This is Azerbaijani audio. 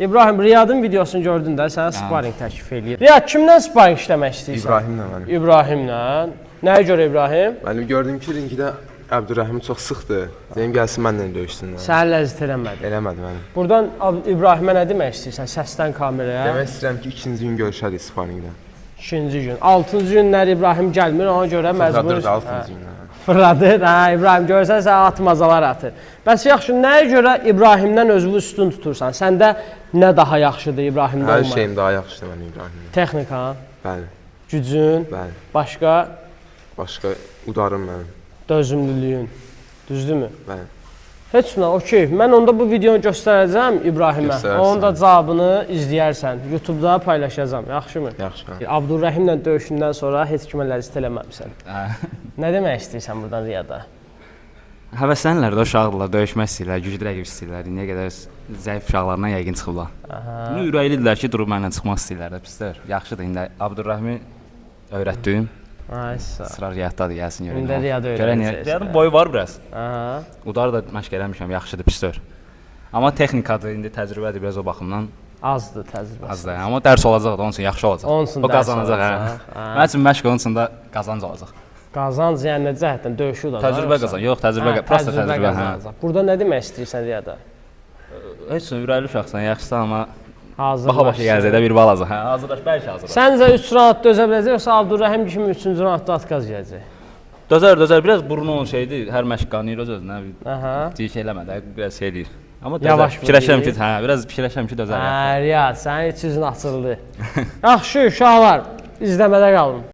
İbrahim, Riyadın videosunu gördün də, sənə sparring təklif eləyir. Riyad, kimdən sparring işləmək istəyirsən? İbrahimlə mənim. İbrahimlə. Nəyə görə İbrahim? Mənim gördüyüm ki, ringidə Əbdürrəhim çox sıxdır. Deyim, gəlsin mənlə döyüşsünlər. Sənə ləzzət eləmədi. Eləmədi mənim. Buradan İbrahimə nə demək istəyirsən? Səsdən kameraya. Demək istəyirəm ki, ikinci gün görüşərik sparringdə. İkinci gün. 6-cı günlər İbrahim gəlmir, ona görə məcbur. Fırladır da 6-cı günlər. Fırladır, hə, İbrahim görsən sən atmazalar atır. Bəs yaxşı, nəyə görə İbrahimdən özünü üstün tutursan? Səndə nə daha yaxşıdır İbrahimdə olmaq? Hər şeyim daha yaxşıdır mənim İbrahimdən. Texnika, Bəli, gücün, bəli. başqa Başqa udarım mənim. dözümlülüyün, düzdürmü? Bəli. Heç nə, okey. Mən onda bu videonu göstərəcəm İbrahimə. Göstərərsən. Onun da cavabını izləyərsən. YouTube-da paylaşacağam, yaxşımı? Yaxşı. Abdurrəhimlə döyüşündən sonra heç kimə ləzzət eləməmisən. Nə demək istəyirsən buradan Riyada? Həvəslənirlər də uşaqdırlar, döyüşmək istəyirlər, güclü rəqib istəyirlər. İndiyə qədər zəif uşaqlarından yəqin çıxıblar. Bunu ürəklidirlər ki, durub mənlə çıxmaq istəyirlər də pislər. Yaxşıdır, indi Abdurrəhimi öyrətdim. Ay sağ. Sırar Riyaddadır, gəlsin görək. İndi Riyada Görək niyə? öyrənəcəksən. Riyadın boyu var biraz. Aha. Udar da məşq eləmişəm, yaxşıdır, pisdir. Amma texnikadır, indi təcrübədir biraz o baxımdan. Azdır təcrübəsi. Az da, amma dərs olacaq da onun üçün yaxşı olacaq. Onun üçün o dərs qazanacaq, olacaq, hə. Mənim üçün məşq onun üçün də qazanc olacaq. Qazanc yəni nə cəhətdən döyüşü də. Təcrübə qazan. Yox, təcrübə, prosta təcrübə, hə. Burada nə demək istəyirsən Riyada? Heç nə ürəkli uşaqsan, yaxşısan, amma Hazırlaş. baxa başa gələcək də bir balaca. Hə, hazırlaş, bəlkə hazırlaş. Səncə 3 raund dözə biləcək yoxsa Abdurrəhim kimi 3-cü raundda atqaz yeyəcək? Dözər, biraz burnu onun şeydir, hər məşq qanıyır öz özünə. Aha. Cik eləmədə, biraz şey deyir. Amma Yavaş dözər, fikirləşirəm ki, vurur. hə, biraz fikirləşirəm ki, dözər. Riyad, sənin iç yüzün açıldı. Yaxşı, uşaqlar, izləmədə qalın.